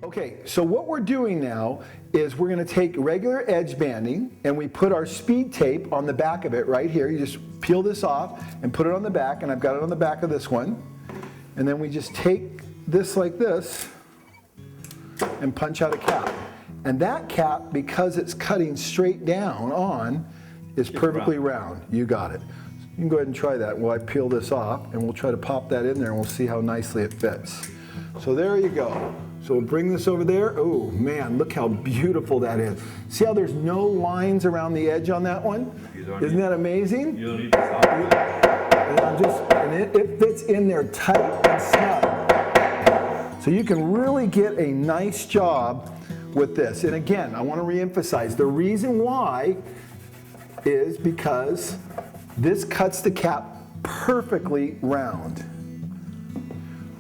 Okay, so what we're doing now is we're going to take regular edge banding and we put our speed tape on the back of it right here. You just peel this off and put it on the back, and I've got it on the back of this one. And then we just take this like this and punch out a cap. And that cap, because it's cutting straight down on, is perfectly round. You got it. You can go ahead and try that while I peel this off, and we'll try to pop that in there and we'll see how nicely it fits. So there you go. So we'll bring this over there. Oh man, look how beautiful that is. See how there's no lines around the edge on that one? Isn't that amazing? You don't need to stop. And it fits in there tight and snug. So you can really get a nice job with this. And again, I want to reemphasize, the reason why is because this cuts the cap perfectly round.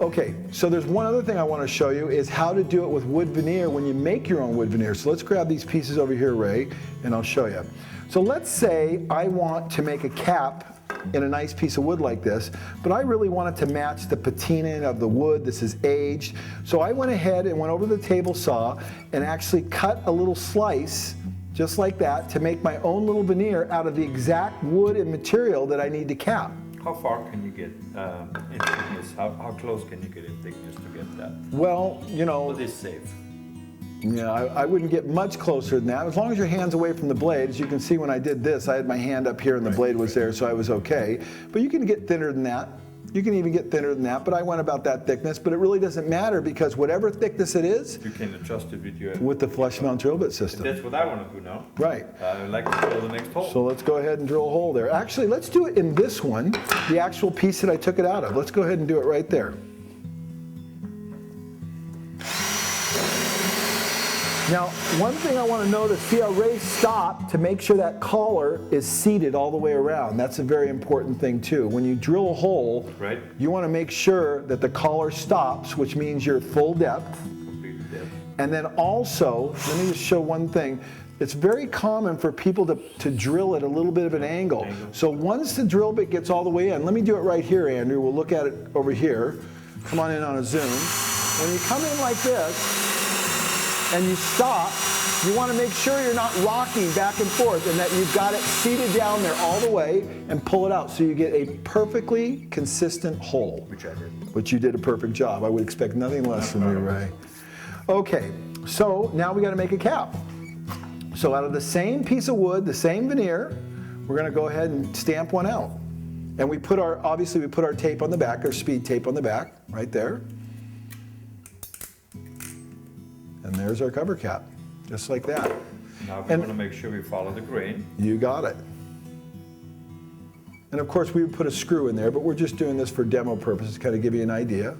Okay, so there's one other thing I want to show you is how to do it with wood veneer when you make your own wood veneer. So let's grab these pieces over here, Ray, and I'll show you. So let's say I want to make a cap in a nice piece of wood like this, but I really want it to match the patina of the wood. This is aged. So I went ahead and went over to the table saw and actually cut a little slice just like that to make my own little veneer out of the exact wood and material that I need to cap. How far can you get in thickness? How close can you get in thickness to get that? Well, you know, What is safe? yeah, I wouldn't get much closer than that. As long as your hand's away from the blade. As you can see when I did this, I had my hand up here and the blade was there, so I was okay. But you can get thinner than that. You can even get thinner than that, but I went about that thickness, but it really doesn't matter because whatever thickness it is, You can adjust it with the flush mount drill bit system. That's what I want to do now. Right. I'd like to drill the next hole. So let's go ahead and drill a hole there. Actually, let's do it in this one, the actual piece that I took it out of. Let's go ahead and do it right there. Now, one thing I want to notice, see how Ray stopped to make sure that collar is seated all the way around. That's a very important thing too. When you drill a hole, Right. you want to make sure that the collar stops, which means you're full depth. Complete depth. And then also, let me just show one thing. It's very common for people to drill at a little bit of an angle. So once the drill bit gets all the way in, let me do it right here, Andrew. We'll look at it over here. Come on in on a zoom. When you come in like this, and you stop, you want to make sure you're not rocking back and forth and that you've got it seated down there all the way and pull it out so you get a perfectly consistent hole. Which I did. Which you did a perfect job. I would expect nothing less from you, Ray. Okay, so now we got to make a cap. So out of the same piece of wood, the same veneer, we're going to go ahead and stamp one out. And we put our, obviously we put our tape on the back, our speed tape on the back, right there. And there's our cover cap, just like that. Now we want to make sure we follow the grain. You got it. And of course we would put a screw in there, but we're just doing this for demo purposes, to kind of give you an idea.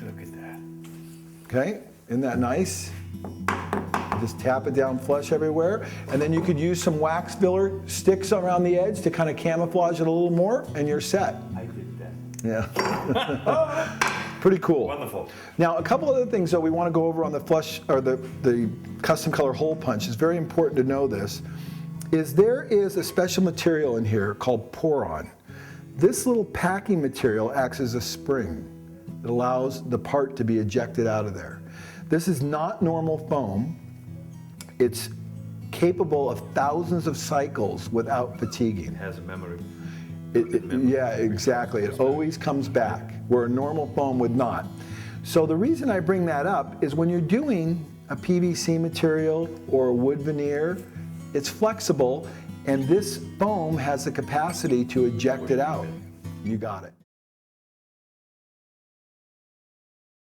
Look at that. Okay, isn't that nice? Just tap it down flush everywhere. And then you could use some wax filler sticks around the edge to kind of camouflage it a little more, and you're set. I did that. Yeah. Pretty cool. Wonderful. Now, a couple other things though we want to go over on the flush or the custom color hole punch. It's very important to know this. There is a special material in here called Poron. This little packing material acts as a spring. It allows the part to be ejected out of there. This is not normal foam. It's capable of thousands of cycles without fatiguing. It has a memory. Yeah, exactly. It always comes back, where a normal foam would not. So the reason I bring that up is when you're doing a PVC material or a wood veneer, it's flexible, and this foam has the capacity to eject it out. You got it.